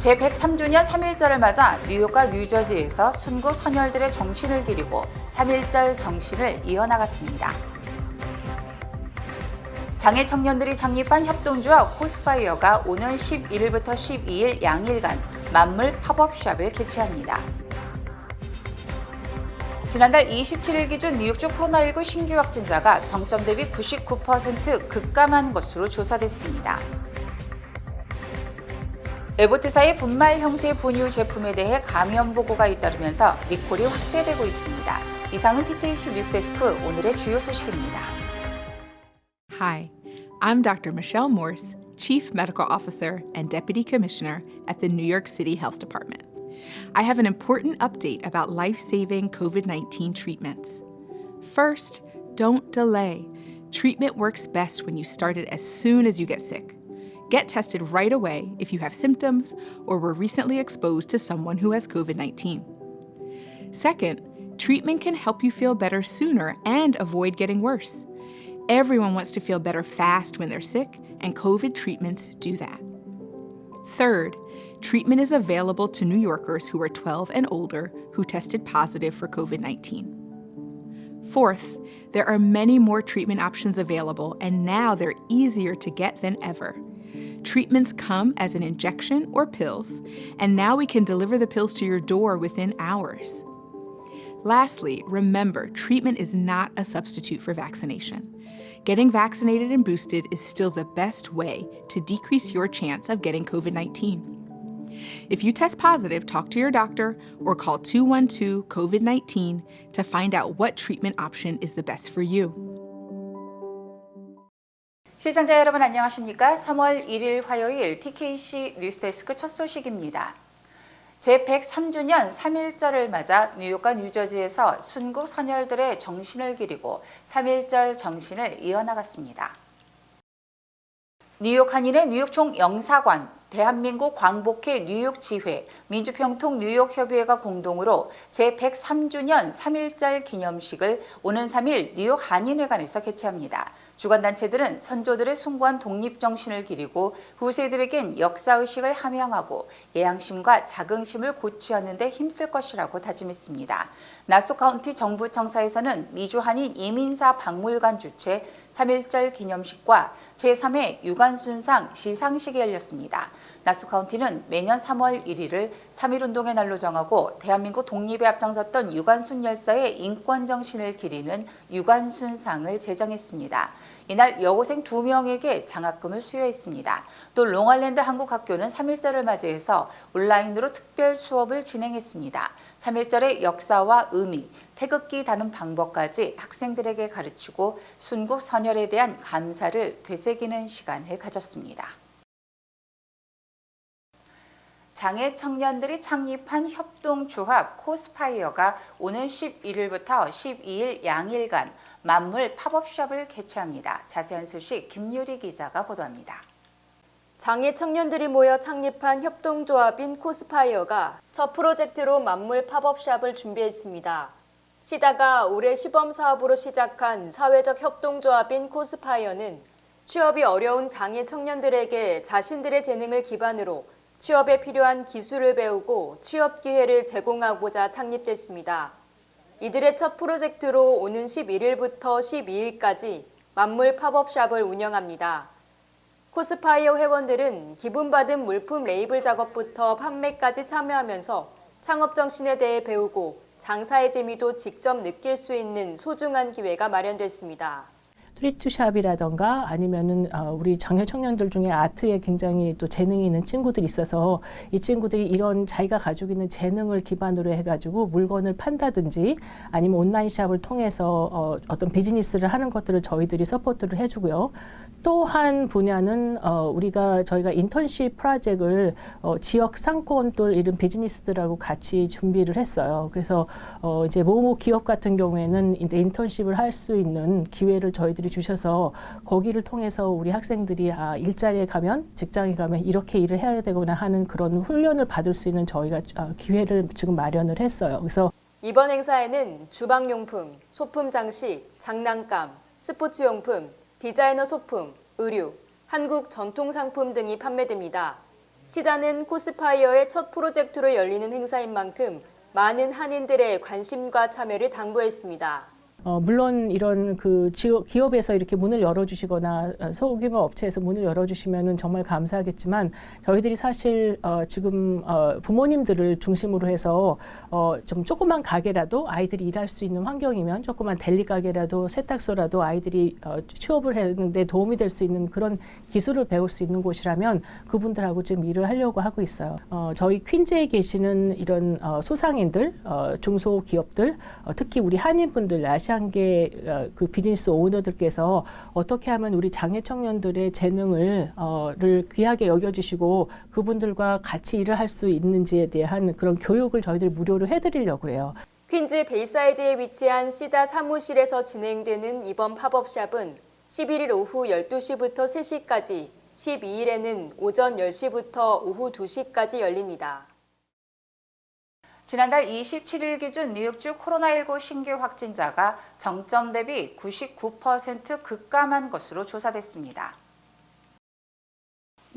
제103주년 3.1절을 맞아 뉴욕과 뉴저지에서 순국 선열들의 정신을 기리고 3.1절 정신을 이어나갔습니다. 장애 청년들이 창립한 협동조합 코스파이어가 오는 11일부터 12일 양일간 만물 팝업샵을 개최합니다. 지난달 27일 기준 뉴욕 주 코로나19 신규 확진자가 정점 대비 99% 급감한 것으로 조사됐습니다. 에보트사의 분말 형태 분유 제품에 대해 감염 보고가 잇따르면서 리콜이 확대되고 있습니다. 이상은 TKC 뉴스데스크 오늘의 주요 소식입니다. Hi, I'm Dr. Michelle Morse, Chief Medical Officer and Deputy Commissioner at the New York City Health Department. I have an important update about life-saving COVID-19 treatments. First, don't delay. Treatment works best when you start it as soon as you get sick. Get tested right away if you have symptoms or were recently exposed to someone who has COVID-19. Second, treatment can help you feel better sooner and avoid getting worse. Everyone wants to feel better fast when they're sick, and COVID treatments do that. Third, treatment is available to New Yorkers who are 12 and older who tested positive for COVID-19. Fourth, there are many more treatment options available, and now they're easier to get than ever. Treatments come as an injection or pills, and now we can deliver the pills to your door within hours. Lastly, remember, treatment is not a substitute for vaccination. Getting vaccinated and boosted is still the best way to decrease your chance of getting COVID-19. If you test positive, talk to your doctor or call 212-COVID-19 to find out what treatment option is the best for you. 시청자 여러분 안녕하십니까? 3월 1일 화요일 TKC 뉴스데스크 첫 소식입니다. 제103주년 3.1절을 맞아 뉴욕과 뉴저지에서 순국 선열들의 정신을 기리고 3.1절 정신을 이어나갔습니다. 뉴욕 한인의 뉴욕 총영사관, 대한민국 광복회 뉴욕지회, 민주평통 뉴욕협의회가 공동으로 제103주년 3.1절 기념식을 오는 3일 뉴욕 한인회관에서 개최합니다. 주관단체들은 선조들의 숭고한 독립정신을 기리고 후세들에겐 역사의식을 함양하고 예양심과 자긍심을 고취하는 데 힘쓸 것이라고 다짐했습니다. 나소 카운티 정부청사에서는 미주한인 이민사 박물관 주최 3.1절 기념식과 제3회 유관순상 시상식이 열렸습니다. 나소 카운티는 매년 3월 1일을 3.1운동의 날로 정하고 대한민국 독립에 앞장섰던 유관순 열사의 인권정신을 기리는 유관순상을 제정했습니다. 이날 여고생 2명에게 장학금을 수여했습니다. 또 롱아일랜드 한국학교는 3.1절을 맞이해서 온라인으로 특별 수업을 진행했습니다. 3.1절의 역사와 의미, 태극기 다는 방법까지 학생들에게 가르치고 순국 선열에 대한 감사를 되새기는 시간을 가졌습니다. 장애 청년들이 창립한 협동조합 코스파이어가 오는 11일부터 12일 양일간 만물 팝업샵을 개최합니다. 자세한 소식 김유리 기자가 보도합니다. 장애 청년들이 모여 창립한 협동조합인 코스파이어가 첫 프로젝트로 만물 팝업샵을 준비했습니다. 시다가 올해 시범사업으로 시작한 사회적 협동조합인 코스파이어는 취업이 어려운 장애 청년들에게 자신들의 재능을 기반으로 취업에 필요한 기술을 배우고 취업 기회를 제공하고자 창립됐습니다. 이들의 첫 프로젝트로 오는 11일부터 12일까지 만물 팝업샵을 운영합니다. 코스파이어 회원들은 기부받은 물품 레이블 작업부터 판매까지 참여하면서 창업 정신에 대해 배우고 장사의 재미도 직접 느낄 수 있는 소중한 기회가 마련됐습니다. 스트리트샵이라던가 아니면은 우리 장애 청년들 중에 아트에 굉장히 또 재능이 있는 친구들이 있어서 이 친구들이 이런 자기가 가지고 있는 재능을 기반으로 해가지고 물건을 판다든지 아니면 온라인 샵을 통해서 어떤 비즈니스를 하는 것들을 저희들이 서포트를 해주고요. 또 한 분야는 저희가 인턴십 프로젝트를 지역 상권들 이런 비즈니스들하고 같이 준비를 했어요. 그래서 이제 모모 기업 같은 경우에는 인턴십을 할 수 있는 기회를 저희들이 주셔서 거기를 통해서 우리 학생들이 일자리에 가면 직장에 가면 이렇게 일을 해야 되거나 하는 그런 훈련을 받을 수 있는 저희가 기회를 지금 마련을 했어요. 그래서 이번 행사에는 주방용품, 소품 장식, 장난감, 스포츠용품, 디자이너 소품, 의류, 한국 전통상품 등이 판매됩니다. 시다는 코스파이어의 첫 프로젝트로 열리는 행사인 만큼 많은 한인들의 관심과 참여를 당부했습니다. 물론 이런 그 기업에서 이렇게 문을 열어주시거나 소규모 업체에서 문을 열어주시면은 정말 감사하겠지만 저희들이 사실 지금 부모님들을 중심으로 해서 좀 조그만 가게라도 아이들이 일할 수 있는 환경이면 조그만 델리 가게라도 세탁소라도 아이들이 취업을 하는데 도움이 될 수 있는 그런 기술을 배울 수 있는 곳이라면 그분들하고 좀 일을 하려고 하고 있어요. 저희 퀸즈에 계시는 이런 소상인들, 중소기업들, 특히 우리 한인분들 아시안계 그 비즈니스 오너들께서 어떻게 하면 우리 장애 청년들의 재능을 귀하게 여겨주시고 그분들과 같이 일을 할 수 있는지에 대한 그런 교육을 저희들 무료로 해드리려고 해요. 퀸즈 베이사이드에 위치한 시다 사무실에서 진행되는 이번 팝업샵은 11일 오후 12시부터 3시까지, 12일에는 오전 10시부터 오후 2시까지 열립니다. 지난달 27일 기준 뉴욕주 코로나19 신규 확진자가 정점 대비 99% 급감한 것으로 조사됐습니다.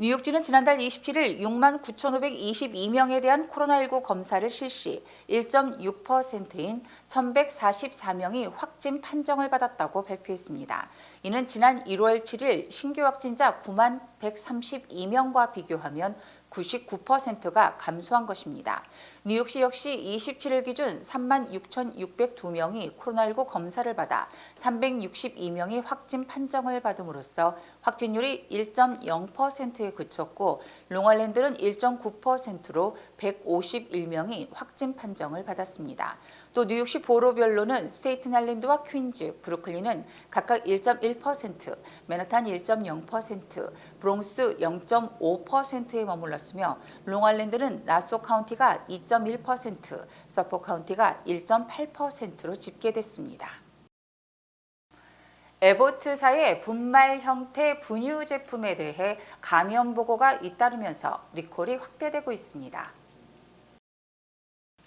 뉴욕주는 지난달 27일 6만 9,522명에 대한 코로나19 검사를 실시, 1.6%인 1,144명이 확진 판정을 받았다고 발표했습니다. 이는 지난 1월 7일 신규 확진자 9만 132명과 비교하면 99%가 감소한 것입니다. 뉴욕시 역시 27일 기준 3만 6,602명이 코로나19 검사를 받아 362명이 확진 판정을 받음으로써 확진율이 1.0%에 그쳤고 롱아일랜드는 1.9%로 151명이 확진 판정을 받았습니다. 또 뉴욕시 보로별로는 스테이튼 아일랜드와 퀸즈, 브루클린은 각각 1.1%, 맨하탄 1.0%, 브롱스 0.5%에 머물렀으며 롱아일랜드는 나소 카운티가 2.1%, 서포 카운티가 1.8%로 집계됐습니다. 에보트사의 분말 형태 분유 제품에 대해 감염 보고가 잇따르면서 리콜이 확대되고 있습니다.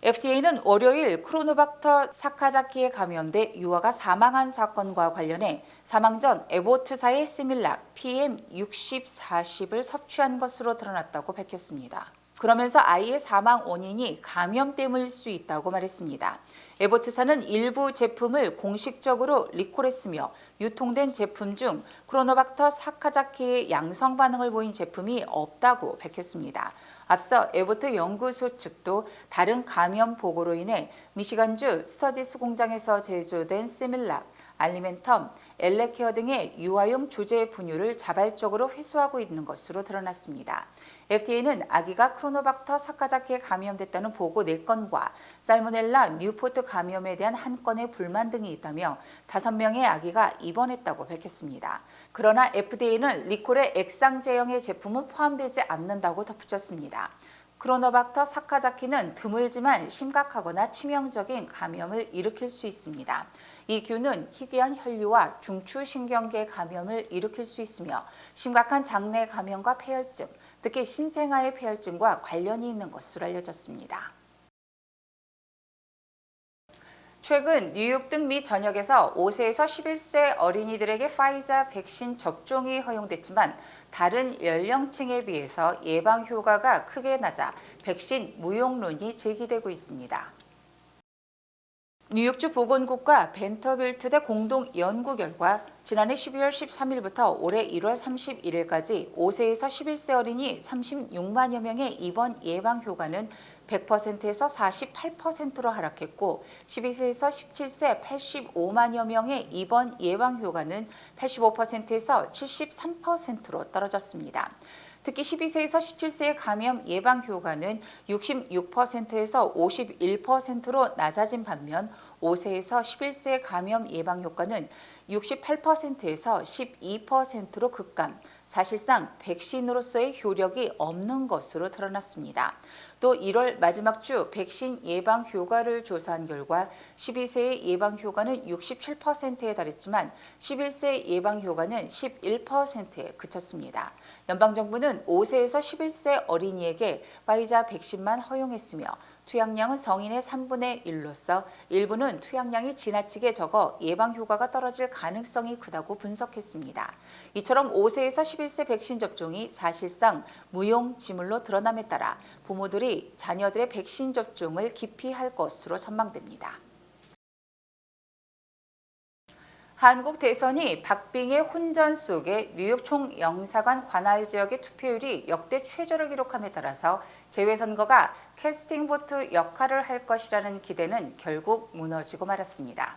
FDA는 월요일 크로노박터 사카자키에 감염돼 유아가 사망한 사건과 관련해 사망 전 에보트사의 시밀락 PM6040을 섭취한 것으로 드러났다고 밝혔습니다. 그러면서 아이의 사망 원인이 감염 때문일 수 있다고 말했습니다. 에보트사는 일부 제품을 공식적으로 리콜했으며 유통된 제품 중 크로노박터 사카자키의 양성 반응을 보인 제품이 없다고 밝혔습니다. 앞서 에보트 연구소 측도 다른 감염 보고로 인해 미시간주 스터디스 공장에서 제조된 시밀락, 알리멘텀, 엘레케어 등의 유아용 조제 분유를 자발적으로 회수하고 있는 것으로 드러났습니다. FDA는 아기가 크로노박터 사카자키에 감염됐다는 보고 4건과 살모넬라 뉴포트 감염에 대한 1건의 불만 등이 있다며 5명의 아기가 입원했다고 밝혔습니다. 그러나 FDA는 리콜에 액상 제형의 제품은 포함되지 않는다고 덧붙였습니다. 크로노박터 사카자키는 드물지만 심각하거나 치명적인 감염을 일으킬 수 있습니다. 이 균은 희귀한 혈류와 중추신경계 감염을 일으킬 수 있으며 심각한 장내 감염과 폐혈증, 특히 신생아의 폐혈증과 관련이 있는 것으로 알려졌습니다. 최근 뉴욕 등 미 전역에서 5세에서 11세 어린이들에게 파이자 백신 접종이 허용됐지만 다른 연령층에 비해서 예방 효과가 크게 낮아 백신 무용론이 제기되고 있습니다. 뉴욕주 보건국과 벤터빌트대 공동 연구 결과 지난해 12월 13일부터 올해 1월 31일까지 5세에서 11세 어린이 36만여 명의 입원 예방 효과는 100%에서 48%로 하락했고 12세에서 17세 85만여 명의 입원 예방 효과는 85%에서 73%로 떨어졌습니다. 특히 12세에서 17세의 감염 예방 효과는 66%에서 51%로 낮아진 반면 5세에서 11세의 감염 예방 효과는 68%에서 12%로 급감, 사실상 백신으로서의 효력이 없는 것으로 드러났습니다. 또 1월 마지막 주 백신 예방 효과를 조사한 결과 12세의 예방 효과는 67%에 달했지만 11세 예방 효과는 11%에 그쳤습니다. 연방정부는 5세에서 11세 어린이에게 화이자 백신만 허용했으며 투약량은 성인의 3분의 1로서 일부는 투약량이 지나치게 적어 예방 효과가 떨어질 가능성이 크다고 분석했습니다. 이처럼 5세에서 11세 백신 접종이 사실상 무용지물로 드러남에 따라 부모들이 자녀들의 백신 접종을 기피할 것으로 전망됩니다. 한국 대선이 박빙의 혼전 속에 뉴욕 총영사관 관할 지역의 투표율이 역대 최저를 기록함에 따라서 재외선거가 캐스팅 보트 역할을 할 것이라는 기대는 결국 무너지고 말았습니다.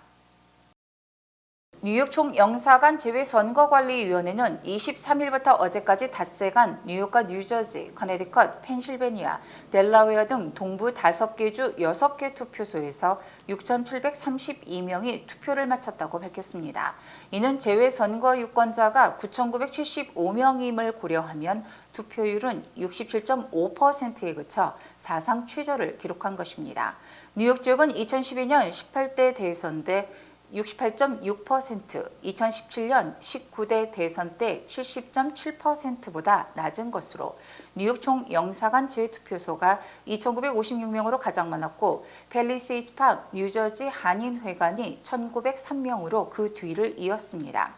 뉴욕 총영사관 재외선거관리위원회는 23일부터 어제까지 닷새간 뉴욕과 뉴저지, 커네디컷, 펜실베니아, 델라웨어 등 동부 5개 주 6개 투표소에서 6,732명이 투표를 마쳤다고 밝혔습니다. 이는 재외선거 유권자가 9,975명임을 고려하면 투표율은 67.5%에 그쳐 사상 최저를 기록한 것입니다. 뉴욕 지역은 2012년 18대 대선 때 68.6%, 2017년 19대 대선 때 70.7%보다 낮은 것으로 뉴욕 총영사관 재외투표소가 2,956명으로 가장 많았고 팰리세이드 파크 뉴저지 한인회관이 1,903명으로 그 뒤를 이었습니다.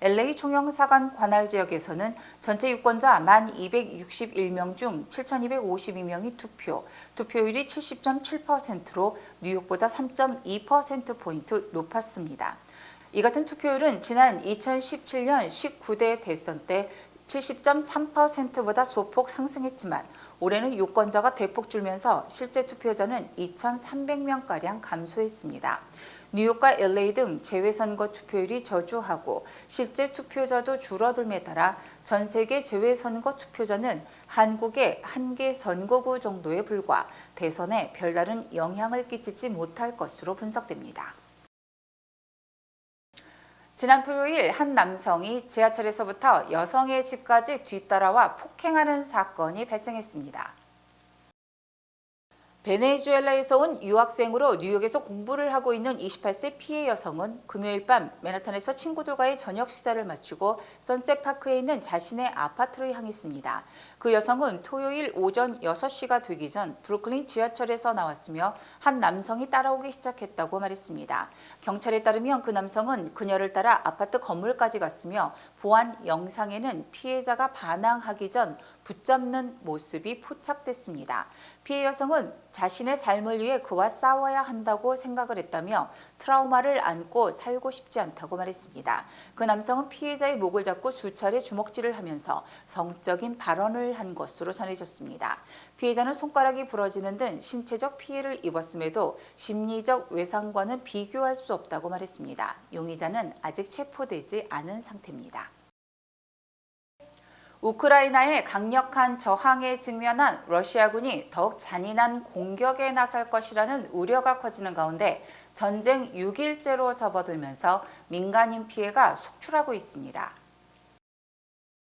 LA 총영사관 관할 지역에서는 전체 유권자 1,261명 중 7,252명이 투표율이 70.7%로 뉴욕보다 3.2%포인트 높았습니다. 이 같은 투표율은 지난 2017년 19대 대선 때 70.3%보다 소폭 상승했지만 올해는 유권자가 대폭 줄면서 실제 투표자는 2,300명가량 감소했습니다. 뉴욕과 LA 등 재외선거 투표율이 저조하고 실제 투표자도 줄어들에 따라 전 세계 재외선거 투표자는 한국의 한 개 선거구 정도에 불과 대선에 별다른 영향을 끼치지 못할 것으로 분석됩니다. 지난 토요일 한 남성이 지하철에서부터 여성의 집까지 뒤따라와 폭행하는 사건이 발생했습니다. 베네수엘라에서 온 유학생으로 뉴욕에서 공부를 하고 있는 28세 피해 여성은 금요일 밤 맨하탄에서 친구들과의 저녁 식사를 마치고 선셋파크에 있는 자신의 아파트로 향했습니다. 그 여성은 토요일 오전 6시가 되기 전 브루클린 지하철에서 나왔으며 한 남성이 따라오기 시작했다고 말했습니다. 경찰에 따르면 그 남성은 그녀를 따라 아파트 건물까지 갔으며 보안 영상에는 피해자가 반항하기 전 붙잡는 모습이 포착됐습니다. 피해 여성은 자신의 삶을 위해 그와 싸워야 한다고 생각을 했다며 트라우마를 안고 살고 싶지 않다고 말했습니다. 그 남성은 피해자의 목을 잡고 수차례 주먹질을 하면서 성적인 발언을 한 것으로 전해졌습니다. 피해자는 손가락이 부러지는 등 신체적 피해를 입었음에도 심리적 외상과는 비교할 수 없다고 말했습니다. 용의자는 아직 체포되지 않은 상태입니다. 우크라이나의 강력한 저항에 직면한 러시아군이 더욱 잔인한 공격에 나설 것이라는 우려가 커지는 가운데 전쟁 6일째로 접어들면서 민간인 피해가 속출하고 있습니다.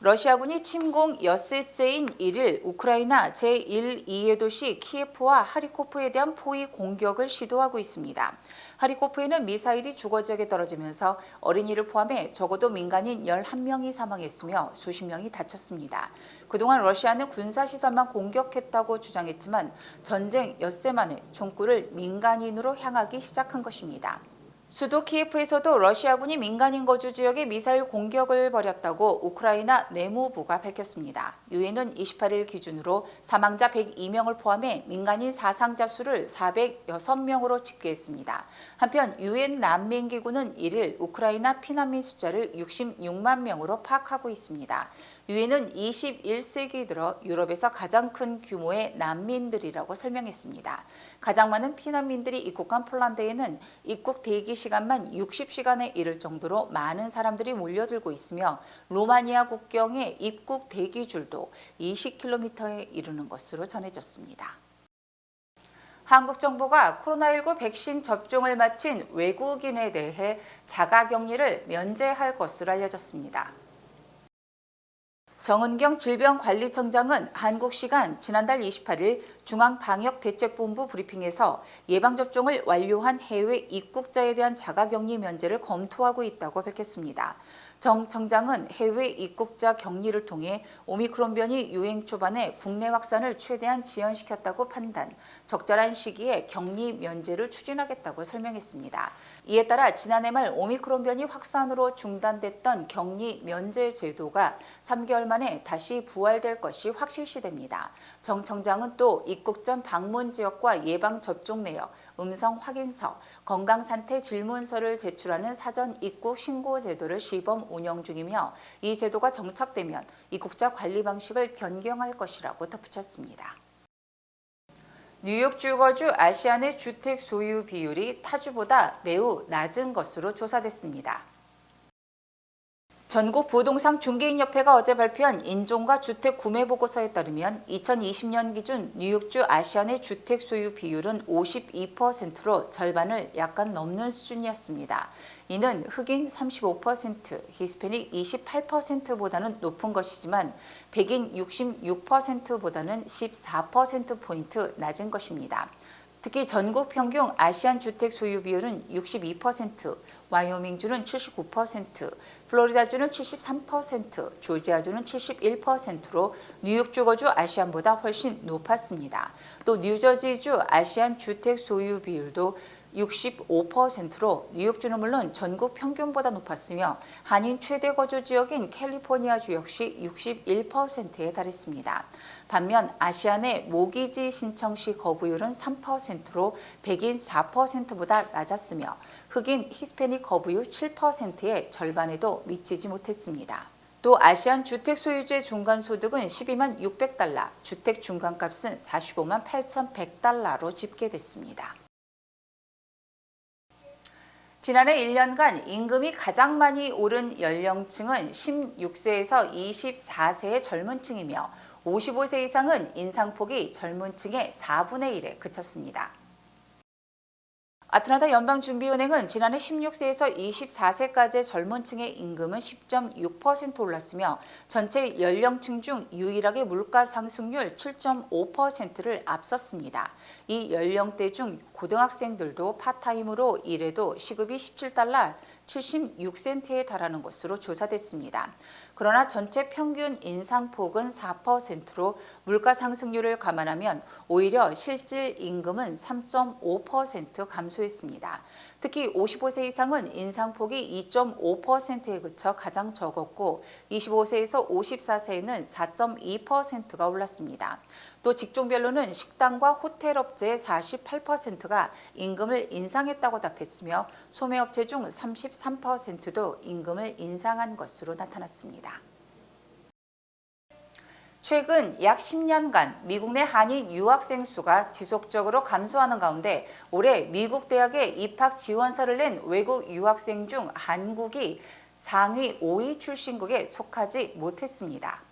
러시아군이 침공 엿새째인 1일 우크라이나 제1, 2의 도시 키예프와 하리코프에 대한 포위 공격을 시도하고 있습니다. 하리코프에는 미사일이 주거 지역에 떨어지면서 어린이를 포함해 적어도 민간인 11명이 사망했으며 수십 명이 다쳤습니다. 그동안 러시아는 군사시설만 공격했다고 주장했지만 전쟁 엿새 만에 총구를 민간인으로 향하기 시작한 것입니다. 수도 키예프에서도 러시아군이 민간인 거주 지역에 미사일 공격을 벌였다고 우크라이나 내무부가 밝혔습니다. 유엔은 28일 기준으로 사망자 102명을 포함해 민간인 사상자 수를 406명으로 집계했습니다. 한편 유엔 난민기구는 1일 우크라이나 피난민 숫자를 66만 명으로 파악하고 있습니다. 유엔은 21세기 들어 유럽에서 가장 큰 규모의 난민들이라고 설명했습니다. 가장 많은 피난민들이 입국한 폴란드에는 입국 대기 시간만 60시간에 이를 정도로 많은 사람들이 몰려들고 있으며 로마니아 국경의 입국 대기줄도 20km에 이르는 것으로 전해졌습니다. 한국 정부가 코로나19 백신 접종을 마친 외국인에 대해 자가격리를 면제할 것으로 알려졌습니다. 정은경 질병관리청장은 한국 시간 지난달 28일 중앙방역대책본부 브리핑에서 예방접종을 완료한 해외 입국자에 대한 자가격리 면제를 검토하고 있다고 밝혔습니다. 정 청장은 해외 입국자 격리를 통해 오미크론 변이 유행 초반에 국내 확산을 최대한 지연시켰다고 판단, 적절한 시기에 격리 면제를 추진하겠다고 설명했습니다. 이에 따라 지난해 말 오미크론 변이 확산으로 중단됐던 격리 면제 제도가 3개월 만에 다시 부활될 것이 확실시됩니다. 정 청장은 또 입국 전 방문 지역과 예방접종 내역, 음성 확인서, 건강상태 질문서를 제출하는 사전 입국 신고 제도를 시범 운영 중이며 이 제도가 정착되면 입국자 관리 방식을 변경할 것이라고 덧붙였습니다. 뉴욕 주거주 아시안의 주택 소유 비율이 타주보다 매우 낮은 것으로 조사됐습니다. 전국 부동산 중개인협회가 어제 발표한 인종과 주택 구매 보고서에 따르면 2020년 기준 뉴욕주 아시안의 주택 소유 비율은 52%로 절반을 약간 넘는 수준이었습니다. 이는 흑인 35%, 히스패닉 28%보다는 높은 것이지만 백인 66%보다는 14%포인트 낮은 것입니다. 특히 전국 평균 아시안 주택 소유 비율은 62%, 와이오밍주는 79%, 플로리다주는 73%, 조지아주는 71%로 뉴욕 주거주 아시안보다 훨씬 높았습니다. 또 뉴저지주 아시안 주택 소유 비율도 65%로 뉴욕주는 물론 전국 평균보다 높았으며 한인 최대 거주 지역인 캘리포니아주 역시 61%에 달했습니다. 반면 아시안의 모기지 신청 시 거부율은 3%로 백인 4%보다 낮았으며 흑인 히스패닉 거부율 7%의 절반에도 미치지 못했습니다. 또 아시안 주택 소유주의 중간소득은 12만 600달러, 주택 중간값은 45만 8,100달러로 집계됐습니다. 지난해 1년간 임금이 가장 많이 오른 연령층은 16세에서 24세의 젊은 층이며 55세 이상은 인상폭이 젊은 층의 4분의 1에 그쳤습니다. 아틀란타 연방준비은행은 지난해 16세에서 24세까지의 젊은 층의 임금은 10.6% 올랐으며 전체 연령층 중 유일하게 물가 상승률 7.5%를 앞섰습니다. 이 연령대 중 고등학생들도 파타임으로 일해도 시급이 17달러 76센트에 달하는 것으로 조사됐습니다. 그러나 전체 평균 인상폭은 4%로 물가 상승률을 감안하면 오히려 실질 임금은 3.5% 감소했습니다. 특히 55세 이상은 인상폭이 2.5%에 그쳐 가장 적었고 25세에서 54세에는 4.2%가 올랐습니다. 또 직종별로는 식당과 호텔 업체의 48%가 임금을 인상했다고 답했으며 소매업체 중 33%도 임금을 인상한 것으로 나타났습니다. 최근 약 10년간 미국 내 한인 유학생 수가 지속적으로 감소하는 가운데 올해 미국 대학에 입학 지원서를 낸 외국 유학생 중 한국이 상위 5위 출신국에 속하지 못했습니다.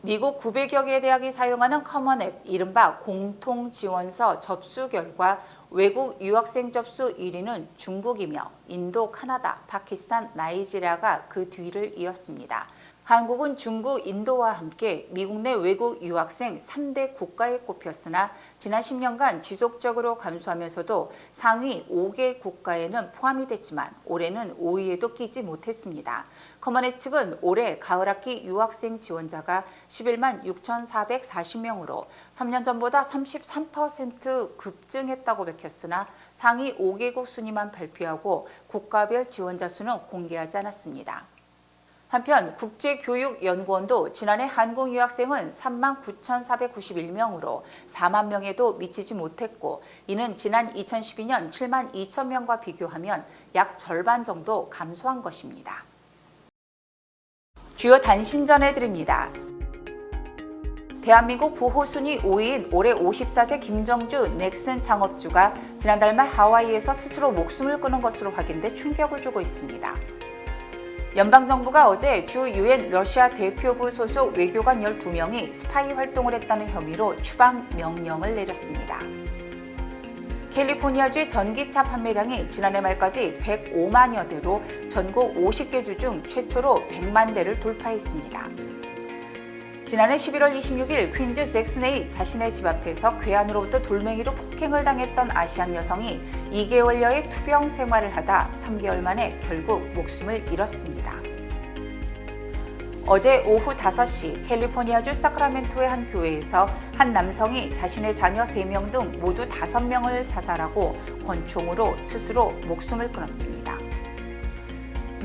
미국 900여 개 대학이 사용하는 커먼 앱, 이른바 공통지원서 접수 결과 외국 유학생 접수 1위는 중국이며 인도, 카나다, 파키스탄, 나이지리아가 그 뒤를 이었습니다. 한국은 중국, 인도와 함께 미국 내 외국 유학생 3대 국가에 꼽혔으나 지난 10년간 지속적으로 감소하면서도 상위 5개 국가에는 포함이 됐지만 올해는 5위에도 끼지 못했습니다. 커먼앱 측은 올해 가을학기 유학생 지원자가 11만 6,440명으로 3년 전보다 33% 급증했다고 밝혔으나 상위 5개국 순위만 발표하고 국가별 지원자 수는 공개하지 않았습니다. 한편 국제교육연구원도 지난해 한국 유학생은 3만 9,491명으로 4만 명에도 미치지 못했고 이는 지난 2012년 7만 2천 명과 비교하면 약 절반 정도 감소한 것입니다. 주요 단신 전해드립니다. 대한민국 부호 순위 5위인 올해 54세 김정주 넥슨 창업주가 지난달 말 하와이에서 스스로 목숨을 끊은 것으로 확인돼 충격을 주고 있습니다. 연방정부가 어제 주 유엔 러시아 대표부 소속 외교관 12명이 스파이 활동을 했다는 혐의로 추방 명령을 내렸습니다. 캘리포니아주의 전기차 판매량이 지난해 말까지 105만여 대로 전국 50개 주 중 최초로 100만 대를 돌파했습니다. 지난해 11월 26일 퀸즈 잭슨의 자신의 집 앞에서 괴한으로부터 돌멩이로 폭행을 당했던 아시안 여성이 2개월여의 투병 생활을 하다 3개월 만에 결국 목숨을 잃었습니다. 어제 오후 5시 캘리포니아주 사크라멘토의 한 교회에서 한 남성이 자신의 자녀 3명 등 모두 5명을 사살하고 권총으로 스스로 목숨을 끊었습니다.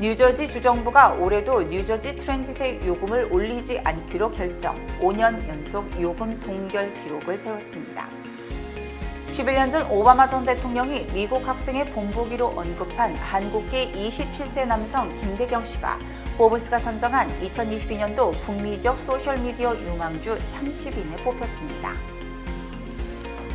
뉴저지 주정부가 올해도 뉴저지 트랜짓의 요금을 올리지 않기로 결정, 5년 연속 요금 동결 기록을 세웠습니다. 11년 전 오바마 전 대통령이 미국 학생의 본보기로 언급한 한국계 27세 남성 김대경 씨가 포브스가 선정한 2022년도 북미적 소셜미디어 유망주 30인에 뽑혔습니다.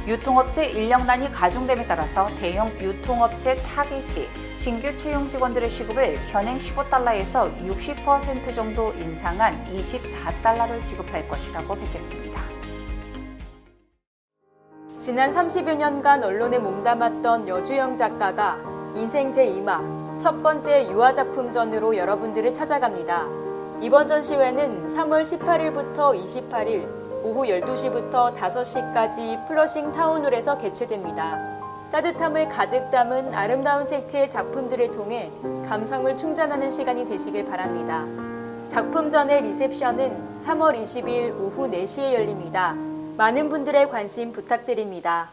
유통업체 인력난이 가중됨에 따라서 대형 유통업체 타겟이 신규 채용 직원들의 시급을 현행 15달러에서 60% 정도 인상한 24달러를 지급할 것이라고 밝혔습니다. 지난 30여 년간 언론에 몸담았던 여주영 작가가 인생 제2막 첫 번째 유화작품전으로 여러분들을 찾아갑니다. 이번 전시회는 3월 18일부터 28일 오후 12시부터 5시까지 플러싱 타운홀에서 개최됩니다. 따뜻함을 가득 담은 아름다운 색채의 작품들을 통해 감성을 충전하는 시간이 되시길 바랍니다. 작품전의 리셉션은 3월 20일 오후 4시에 열립니다. 많은 분들의 관심 부탁드립니다.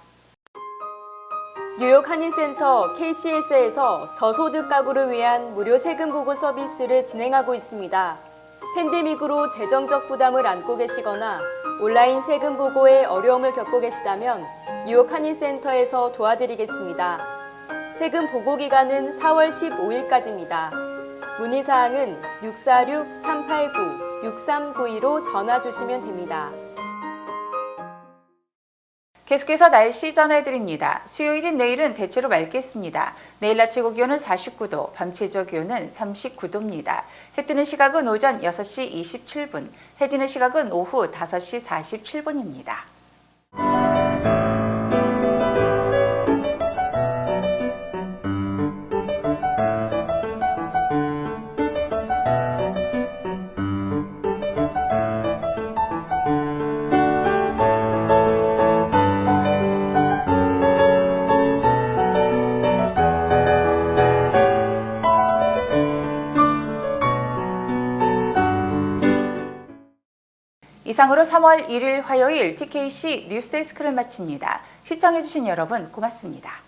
뉴욕 한인센터 KCS에서 저소득 가구를 위한 무료 세금 보고 서비스를 진행하고 있습니다. 팬데믹으로 재정적 부담을 안고 계시거나 온라인 세금 보고에 어려움을 겪고 계시다면 뉴욕 한인센터에서 도와드리겠습니다. 세금 보고 기간은 4월 15일까지입니다. 문의사항은 646-389-6392로 전화 주시면 됩니다. 계속해서 날씨 전해드립니다. 수요일인 내일은 대체로 맑겠습니다. 내일 낮 최고 기온은 49도, 밤 최저 기온은 39도입니다. 해 뜨는 시각은 오전 6시 27분, 해 지는 시각은 오후 5시 47분입니다. 이상으로 3월 1일 화요일 TKC 뉴스데스크를 마칩니다. 시청해주신 여러분 고맙습니다.